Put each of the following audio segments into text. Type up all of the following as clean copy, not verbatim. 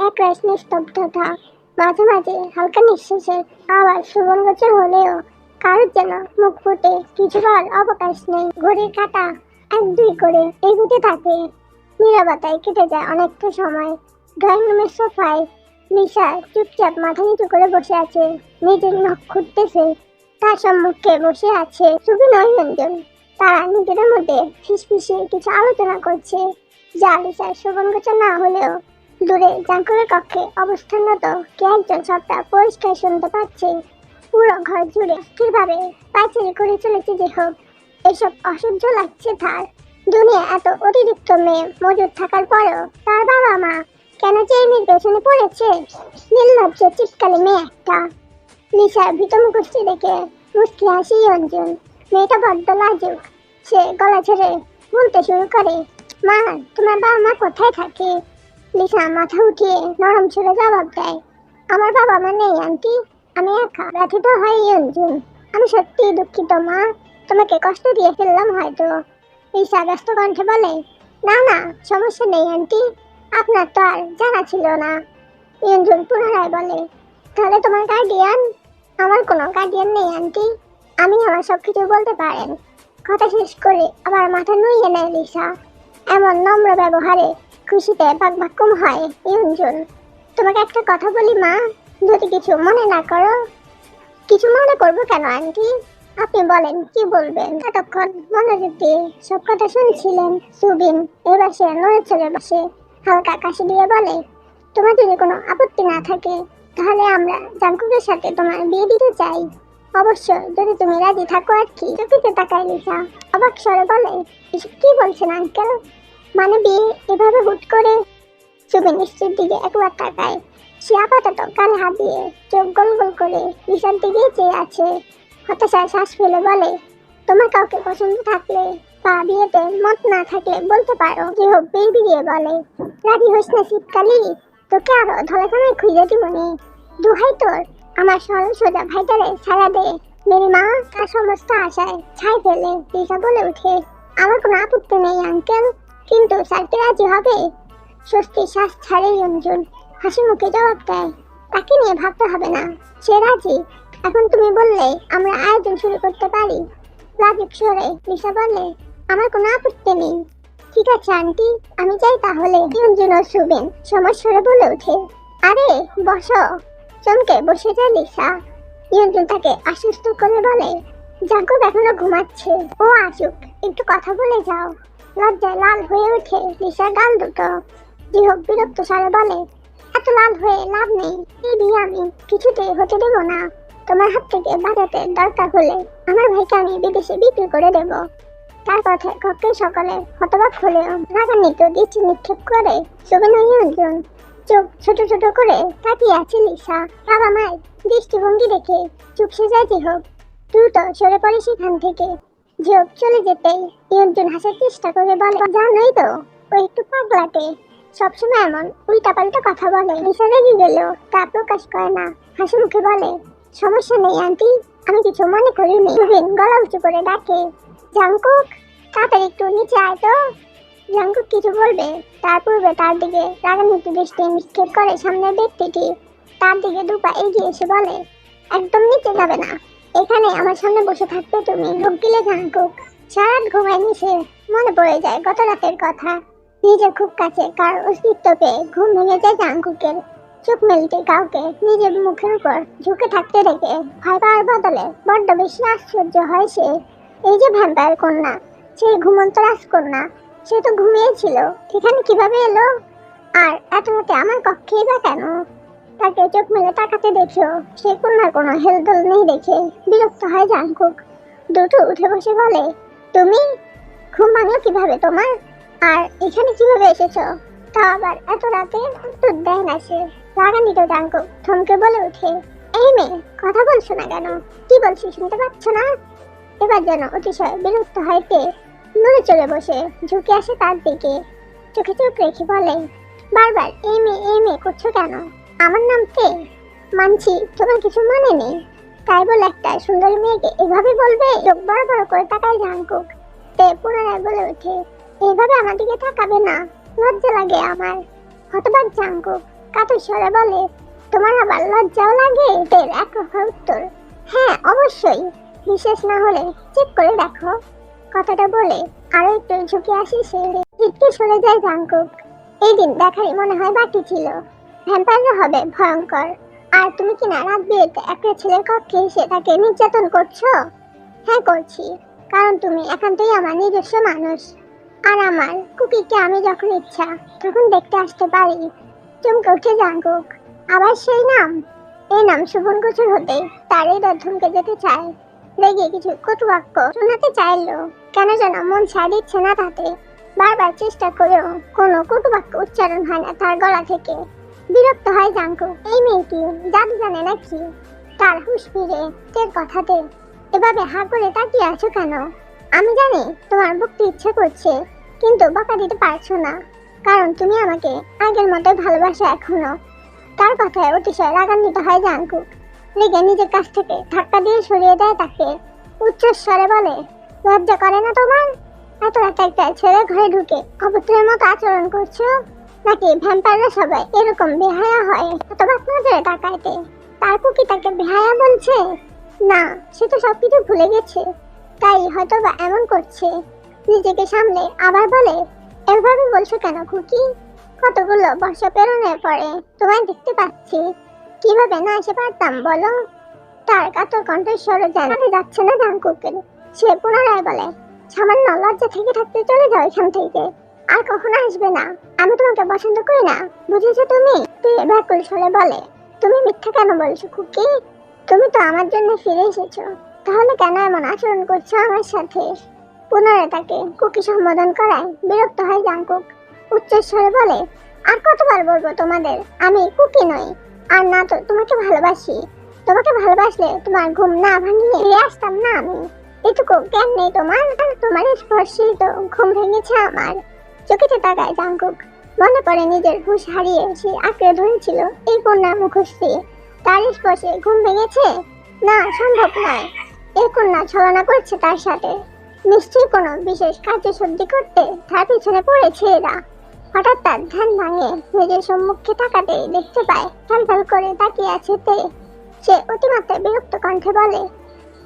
একরাশ নিস্তব্ধতা, মাঝে মাঝে হালকা নিঃশ্বাসের আওয়াজ সুগন্ধচর হলেও কারোর যেন মুখ ফুটে কিছুবার অবকাশ নেই। ঘড়ির কাঁটা এক দুই করে এগুতে থাকে। নীরবতায় কেটে যায় অনেকটা সময়। ড্রয়িং রুমের সোফায় নিশা চুপচাপ মাথা নিচু করে বসে আছে, নিজের নখ খুঁটতেছে। তার সম্মুখে বসে আছে সুবিন ও ইয়ঞ্জন। তারা নিজেদের মধ্যে ফিসফিসিয়ে কিছু আলোচনা করছে, যা লিসার শ্রবণগোচর না হলেও দূরে জাঙ্কুকের কক্ষে অবস্থানরত কে একজন সবটা পরিষ্কার শুনতে পাচ্ছে। পুরো ঘর জুড়ে স্থিরভাবে পায়চারি করে চলেছে যে হোক। এসব অসহ্য লাগছে তার। দুনিয়া এত অতিরিক্ত মেয়ে মজুদ থাকার পরেও তার বাবা মা কেন যে এই মেয়ের পেছনে পড়েছে? নির্লজ্জ চিৎকালে মেয়ে একটা। লিসার ভীত মুখশ্রী দেখে মুচকি হাসি অঞ্জন। মেয়েটা বড্ড লাজুক। সে গলা ছেড়ে বলতে শুরু করে, মা, তোমার বাবা মা কোথায় থাকে? লিসা মাথা উঠিয়ে নরম সুরে জবাব দেয়, আমার বাবা মা নেই আন্টি, আমি একা। ব্যথিত হয় অঞ্জন। আমি সত্যি দুঃখিত মা, তোমাকে কষ্ট দিয়ে ফেললাম হয়তো। লিসা ব্যস্ত কণ্ঠে বলে, না না, সমস্যা নেই আন্টি, আপনার তো আর জানা ছিল না। অঞ্জন পুনরায় বলে, তাহলে তোমার গার্ডিয়ান? আমার কোনো গার্ডিয়ান নেই আন্টি, আমি আমার সবকিছু বলতে পারেন। কথা শেষ করে আবার মাথা নুইয়ে নেয় লিসা। এমন নম্র ব্যবহারে খুশিতে বাকবাক্যম হয় ইয়ঞ্জন। তোমাকে একটা কথা বলি মা, যদি কিছু মনে না করো। কিছু মনে করবো কেন আন্টি? আপনি বলেন, কি বলবেন? এতক্ষণ মনোযোগ দিয়ে সব কথা শুনছিলেন সুবিন। এবার সে নড়ে চড়ে বসে হালকা কাশি দিয়ে বলে, তোমার যদি কোনো আপত্তি না থাকে তাহলে আমরা জাঙ্কুকের সাথে তোমার বিয়ে দিতে চাই। অবশ্য যদি তুমি রাজি থাকো আর কি। চোখে তাকায় লিসা অবাক স্বরে বলে, এসব কি বলছেন আঙ্কেল? মানে বিয়ে এভাবে হুট করে? সুবিন নিশ্চিত দিকে একবার তাকায়। সে আপাতত গালে হাত দিয়ে চোখ গোল গোল করে লিসার দিকে চেয়ে আছে। হতাশায় শ্বাস ফেলে বলে, তোমার কাউকে পছন্দ থাকলে বা বিয়েতে মত না থাকলে বলতে পারো। যে হোক বিড়বিড়িয়ে বলে, রাজি হোস না শীতকালি, তোকে আরো ধলাধামায় খুঁজে দিবনি। দুহাই তোর, আমার সরল সোজা ভাইটারে ছাড়া দে। মেরি মা তার সমস্ত আশায় ছাই ফেলে লিসা বলে উঠে, আমার কোনো আপত্তি নেই আঙ্কেল, কিন্তু স্যারকে রাজি হবে? স্বস্তির শ্বাস ছাড়ে অঞ্জন। হাসি মুখে জবাব দেয়, তাকে নিয়ে ভাবতে হবে না, সে রাজি। এখন তুমি বললে আমরা আয়োজন শুরু করতে পারি। লাজুক স্বরে লিসা বলে, আমার কোনো আপত্তি নেই। ঠিক আছে আন্টি, আমি যাই তাহলে। অঞ্জন ও সুবিন সমস্যারে বলে ওঠে, আরে বসো। চমকে বসে যায় লিসা। অঞ্জন তাকে আশ্বস্ত করে বলে, জাঙ্কুক এখনো ঘুমাচ্ছে, ও আসুক, একটু কথা বলে যাও। লজ্জায় লাল হয়ে ওঠে লিসার গাল দুটো। জিহোক বিরক্ত স্বরে বলে, এত লাল হয়ে লাভ নেই, এই বিয়ে আমি কিছুতেই হতে দেব না। তোমার হাত থেকে বাঁচাতে দরকার হলে আমার ভাইকে আমি বিদেশে বিক্রি করে দেব। তার কথায় কক্ষের সকলে হতবাক হলেও রাগান্বিত দৃষ্টি নিক্ষেপ করে সুবিন ও ইয়ঞ্জন। চোখ ছোট ছোট করে তাকিয়ে আছে লিসা। বাবা মায়ের দৃষ্টিভঙ্গি দেখে চুপসে যায় জিহোক। দ্রুত সরে পড়ে সেখান থেকে। জিহোক চলে যেতেই ইয়ঞ্জন হাসার চেষ্টা করে বলে, জানোই তো ও একটু পাগলাটে, সবসময় এমন উল্টাপাল্টা কথা বলে। লিসা রেগে গেলেও তা প্রকাশ করে না, হাসি মুখে বলে, সমস্যা নেই আন্টি, আমি কিছু মনে করিনি। সুবিন গলা উঁচু করে ডাকে, জাঙ্কুক, তাড়াতাড়ি একটু নিচে আয় তো। জাঙ্কুক কিছু বলবে তার পূর্বে তার দিকে রাগান্বিত দৃষ্টি নিক্ষেপ করে সামনের ব্যক্তিটি। তার দিকে দুপা এগিয়ে এসে বলে, একদম নিচে যাবে না, এখানে আমার সামনে বসে থাকবে তুমি। ঢোক গিলে জাঙ্কুক। সারাত ঘুমায়নি সে। মনে পড়ে যায় গত রাতের কথা। নিজের খুব কাছে কার অস্তিত্ব পেয়ে ঘুম ভেঙে যায় জাঙ্কুকের। চোখ মেলতে কাউকে নিজের মুখের উপর ঝুঁকে থাকতে দেখে ভয় পাওয়ার বদলে বড্ড বেশি আশ্চর্য হয় সে। এই যে ভ্যাম্পায়ার কন্যা, সেই ঘুমন্ত রাজকন্যা, সে তো ঘুমিয়েছিল, এখানে কিভাবে এলো? আর এত রাতে আমার কক্ষেই বা কেন? তাকে চোখ মেলে তাকাতে দেখেও সে কন্যার কোনো হেলদোল নেই দেখে বিরক্ত হয় জাঙ্কুক। দুটো উঠে বসে বলে, তুমি? ঘুম ভাঙলো কিভাবে তোমার? আর এখানে কিভাবে এসেছো? তা আবার এত রাতে? উত্তর দেয় না সে। রাগান্বিত জাঙ্কুক থমকে বলে ওঠে, এই মেয়ে, কথা বলছো না কেন? কি বলছি শুনতে পাচ্ছ না? এবার যেন অতিশয় বিরক্ত হইতে নড়ে চলে বসে ঝুঁকে আসে তার দিকে। চোখে চোখ রেখে বলে, বারবার এই মেয়ে করছো কেন? আমার নাম কে? মানছি তোমার কিছু মনে নেই, তাই বলে একটা সুন্দরী মেয়েকে এভাবে বলবে? চোখ বড় বড় করে তাকায় জাঙ্কুক। তে পুনরায় বলে ওঠে, এইভাবে আমার দিকে তাকাবে না, লজ্জা লাগে আমার। হতবাক জাঙ্কুক কাতর স্বরে বলে, তোমার আবার লজ্জাও লাগে? এর একরকম উত্তর, হ্যাঁ অবশ্যই, বিশেষ না হলে চেক করে দেখো। কথাটা বলে আরো একটু ঝুঁকে আসে সে, ছিটকে সরে যায় জাংকুক। এই দিন দেখারই মনে হয় বাকি ছিল। ভ্যাম্পায়াররা হবে ভয়ঙ্কর, আর তুমি কিনা রাত বিয়েতে একটা ছেলের কক্ষে এসে তাকে নির্যাতন করছো। হ্যাঁ করছি, কারণ তুমি একান্তই আমার নিজস্ব মানুষ, আর আমার কুকিকে আমি যখন ইচ্ছা তখন দেখতে আসতে পারি। চমকে উঠে জাংকুক। আবার সেই নাম? এই নাম শুভন গোচর হতে তার হৃদয় থমকে যেতে চায়। রেগে কিছু কটু বাক্য শোনাতে চাইলো, কেন যেন মন ছাড় দিচ্ছে না তাতে। বারবার চেষ্টা করেও কোনো কটু বাক্য উচ্চারণ হয় না তার গলা থেকে। বিরক্ত হয় জাংকুক। এই মেয়েটি জাদু জানে নাকি? তার হুঁশ ফিরে তের কথাতে এভাবে হা করে তাকিয়ে আছো কেন? আমি জানি তোমার বকতে ইচ্ছে করছে, কিন্তু বকা দিতে পারছো না, কারণ তুমি আমাকে আগের মতোই ভালোবাসো এখনো। তার কথায় অতিশয় রাগান্বিত হয় জাংকুক। রেগে নিজের কাছ থেকে ধাক্কা দিয়ে সরিয়ে দেয় তাকে। উচ্চস্বরে বলে, লজ্জা করে না তোমার? এত রাতে একটা ছেলের ঘরে ঢুকে অভদ্রের মতো আচরণ করছো? নাকি ভ্যাম্পায়াররা সবাই এরকম বেহায়া হয় এত বাক নজরে তাকাইতে? তার কুকি তাকে বেহায়া বলছে? না, সে তো সবকিছু ভুলে গেছে, তাই হয়তো বা এমন করছে। নিজেকে সামলে আবার বলে, এভাবে বলছো কেন কুকি? কতগুলো বর্ষ পেরোনোর পরে তোমায় দেখতে পাচ্ছি, কিভাবে না এসে পারতাম বলো? তার কাতর কণ্ঠস্বর জানাতে যাচ্ছে না জাংকুকের। সে পুনরায় বলে, সামান্য লজ্জা থেকে থাকতে চলে যাও এখান থেকে, আর কখনো আসবে না। আমি তোমাকে পছন্দ করি না, বুঝেছো তুমি? ব্যাকুল স্বরে বলে, তুমি মিথ্যা কেন বলছো কুকি? তুমি তো আমার জন্য ফিরে এসেছো, তাহলে কেন এমন আচরণ করছো আমার সাথে? পুনরায় তাকে কুকি সম্বোধন করায় বিরক্ত হয় জাংকুক। উচ্চস্বরে বলে, আর কতবার বলবো তোমাদের আমি কুকি নই, আর না তো তোমাকে ভালোবাসি। তোমাকে ভালোবাসলে তোমার ঘুম না ভাঙিয়ে ফিরে আসতাম না আমি। এটুকু জ্ঞান নেই তোমার? তোমার স্পর্শেই তো ঘুম ভেঙেছে আমার। চোখেতে তাকায় জাংকুক। মনে পড়ে নিজের হুঁশ হারিয়ে সে আঁকড়ে ধরেছিল এই কন্যার মুখশ্রী। তার স্পর্শে ঘুম ভেঙেছে? না, সম্ভব নয়। এই কন্যা ছলনা করছে তার সাথে। নিশ্চয়ই কোনো বিশেষ কার্যসিদ্ধি করতে তার পিছনে পড়েছে এরা। হঠাৎ তার ধ্যান ভাঙে, নিজের সম্মুখে তাকাতে দেখতে পায় ফ্যাল করে তাকিয়ে আছে তে। সে অতিমাত্রায় বিরক্ত কণ্ঠে বলে,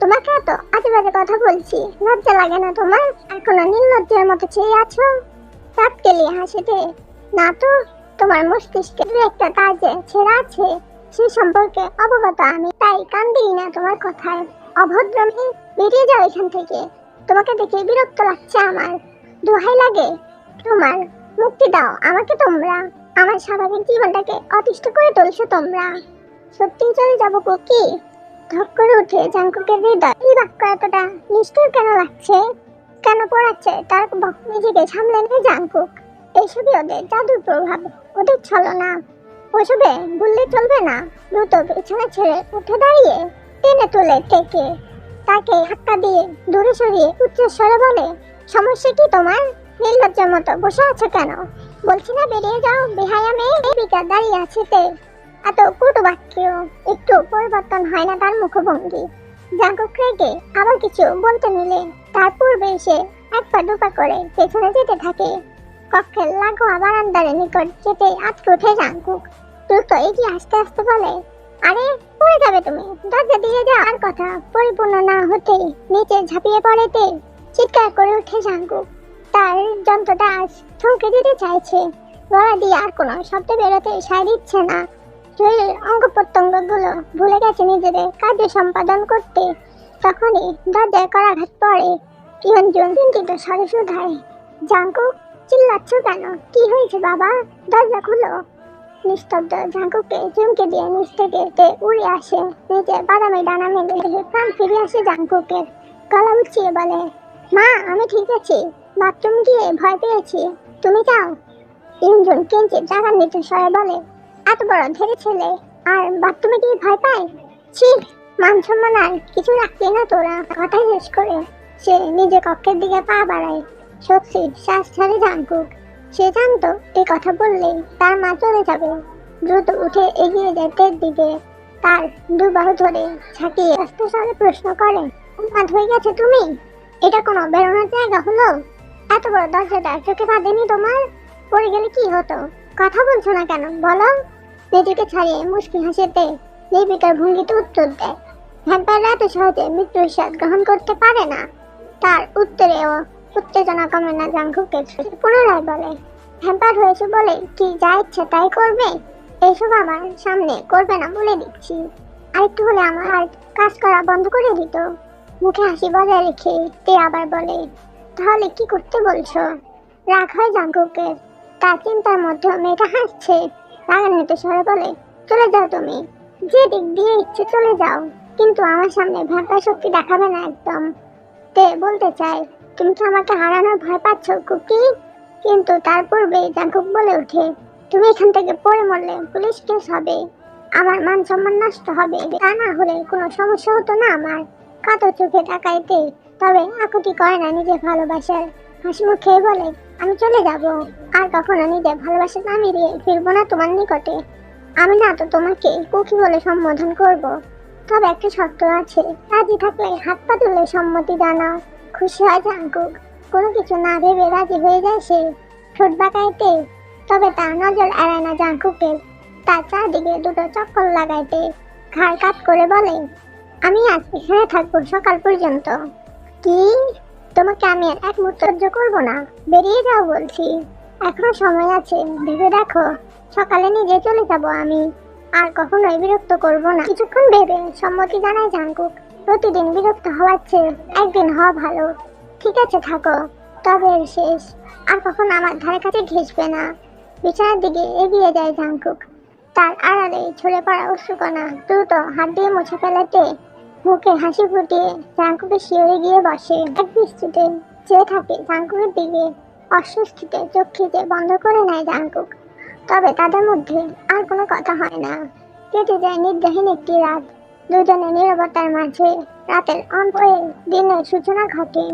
তোমাকে এত আজে বাজে কথা বলছি, লজ্জা লাগে না তোমার? এখনো নির্লজ্জের মতো চেয়ে আছো? দাঁত কেলিয়ে হাসে তে। না তো, তোমার মস্তিষ্কে দু একটা কাজে ছেঁড়া আছে, সে সম্পর্কে অবগত আমি, তাই কান দিই না তোমার কথায়। অভদ্র মেয়ে, বেরিয়ে যাও এখান থেকে। তোমাকে দেখে বিরক্ত লাগছে আমার। দোহাই লাগে তোমার, মুক্তি দাও আমাকে তোমরা। আমার স্বাভাবিক জীবনটাকে অতিষ্ঠ করে তুলছো তোমরা। সত্যিই চলে যাবো কুকি? ধক করে উঠে জাংকুকের হৃদয়। এই বাক্য এতটা নিষ্ঠুর কেন লাগছে? কেন পড়াচ্ছে তার নিজেকে সামলে নিয়ে জাংকুক। এইসবই ওদের জাদুর প্রভাব, ওদের ছলনা। ওসবে বললে চলবে না। দ্রুত পেছনে ছেড়ে উঠে দাঁড়িয়ে টেনে তুলে থেকে তাকে ধাক্কা দিয়ে দূরে সরিয়ে উচ্চস্বরে বলে, সমস্যা কি তোমার? নির্লজ্জার মতো বসে আছো কেন? বলছি না বেরিয়ে যাও বেহায়া মেয়ে। বিকার দাঁড়িয়ে আছে তে। এত কটু বাক্য একটু পরিবর্তন হয় না তার মুখভঙ্গি। জাংকুক রেগে আবার কিছু বলতে নিলে তার পূর্বে এসে এক পা দুপা করে পেছনে যেতে থাকে। কক্ষের লাগোয়া বারান্দার নিকট যেতে আটকে উঠে জাংকুক। দ্রুত এগিয়ে আস্তে আস্তে বলে, আরে পড়ে যাবে তুমি, দরজা দিয়ে যাও। আর কথা পরিপূর্ণ না হতেই নিচে ঝাঁপিয়ে পড়েতে চিৎকার করে উঠে জাংকুক। তার যন্ত্রটা আজ থমকে দিতে চাইছে, গলা দিয়ে আর কোনো শব্দ বেরোতে সায় দিচ্ছে না। শরীরের অঙ্গ প্রত্যঙ্গ গুলো ভুলে গেছে নিজেদের কার্য সম্পাদন করতে। তখনই দরজায় করাঘাত পড়ে। প্রিয়ঞ্জন চিন্তিত স্বরে শুধায়, জাংকুক চিল্লাচ্ছ কেন? কি হয়েছে বাবা? দরজা খুলো। নিস্তব্ধ জাংকুককে চমকে দিয়ে নিচ থেকে উড়ে আসে নিজের বাদামি ডানা মেলে। প্রাণ ফিরে আসে জাংকুকের। গলা উঠিয়ে বলে, মা আমি ঠিক আছি, বাথরুম গিয়ে ভয় পেয়েছি, তুমি যাও। প্রিয়ঞ্জন কিঞ্চিত রাগান্বিত স্বরে বলে, এত বড় ধেরে ছেলে আর বাথরুমে গিয়ে ভয় পায়? ছি, মান সম্মান আর কিছু রাখলি না তোরা। কথা শেষ করে সে নিজের কক্ষের দিকে পা বাড়ায়। সত্যি শ্বাস ছাড়ে জাংকুক। সে জানতো এই কথা বললেই তার মা চলে যাবে। দ্রুত উঠে এগিয়ে যায় তের দিকে। তার দুবাহু ধরে ঝাঁকিয়ে আস্তে স্বরে প্রশ্ন করে, উন্মাদ হয়ে গেছে তুমি? এটা কোনো বেরোনোর জায়গা হলো? এত বড় দরজাটা চোখে বাঁধেনি তোমার? পড়ে গেলে কি হতো? কথা বলছো না কেন বলো? নিজেকে ছাড়িয়ে মুচকি হাসিতে নির্বিকার ভঙ্গিতে উত্তর দেয়। ভ্যাম্পায়াররা এত সহজে মৃত্যুর স্বাদ গ্রহণ করতে পারে না। তার উত্তরেও উত্তেজনা কমে না জাংকুকের। পুনরায় বলে, ভ্যাম্পায়ার হয়েছে বলে কি যা ইচ্ছে তাই করবে? এইসব আমার সামনে করবে না বলে দিচ্ছি। আরেকটু হলে আমার আর কাজ করা বন্ধ করে দিত। মুখে হাসি বজায় রেখে তে আবার বলে, তাহলে কি করতে বলছো? রাগ হয় জাংকুকের। তার চিন্তার মধ্যে মেয়েটা হাসছে। রাগান্বিত স্বরে বলে, চলে যাও তুমি, যে দিক দিয়ে ইচ্ছে চলে যাও, কিন্তু আমার সামনে ভ্যাম্পায়ার শক্তি দেখাবে না একদম। তে বলতে চায়, তুমি কি আমাকে হারানোর ভয় পাচ্ছ কুকি? কিন্তু তার পূর্বে জাংকুক বলে ওঠে, তুমি এখান থেকে পড়ে মরলে পুলিশ কেস হবে, আমার মান সম্মান নষ্ট হবে। তা না হলে কোনো সমস্যা হতো না আমার। কাতো চোখে তাকাইতে তবে আকুতি করে না নিজের ভালোবাসার। হাসি মুখে বলে, আমি চলে যাব, আর কখনো নিজের ভালোবাসা নামিয়ে ফিরবো না তোমার নিকটে। আমি না তো তোমাকে কুকি বলে সম্বোধন করব, তবে একটা শর্ত আছে, রাজি থাকলে হাত পা তুলে সম্মতি জানাও। খুশি হয় জাংকুক। কোনো কিছু না ভেবে রাজি হয়ে যায় সে। ঠোঁট বাঁকাইতে তবে তার নজর এড়ায় না জাংকুকের। তার চারদিকে দুটো চক্কর লাগাইতে ঘাড় কাত করে বলে, আমি আজ এখানে থাকবো সকাল পর্যন্ত। কি? তোমাকে আমি আর এক মুহূর্ত সহ্য করবো না, বেরিয়ে যাও বলছি। এখনো সময় আছে, ভেবে দেখো। সকালে নিজে চলে যাব আমি, আর কখনোই বিরক্ত করব না। কিছুক্ষণ ভেবে সম্মতি জানায় জাংকুক। প্রতিদিন বিরক্ত হওয়ার চেয়ে একদিন হওয়া ভালো। ঠিক আছে থাকো, তবে এর শেষ। আর কখনো আমার ধারে কাছে ঘেঁষবে না। বিছানার দিকে এগিয়ে যায় জাংকুক। তার আড়ালে ছড়ে পড়া অশ্রুকণা দ্রুত হাত দিয়ে মুছে ফেলাতে মুখে হাসি ফুটিয়ে জাংকুকে শিওরে গিয়ে বসে। এক দৃষ্টিতে চেয়ে থাকে জাংকুকের দিকে। অস্বস্তিতে চোখ খিচে বন্ধ করে নেয় জাংকুক। তবে তাদের মধ্যে আর কোনো কথা হয় না। কেটে যায় নির্দাহীন একটি রাত। দুজনের নীরবতার মাঝে রাতের অন্ত হয়ে দিনের সূচনা ঘটে।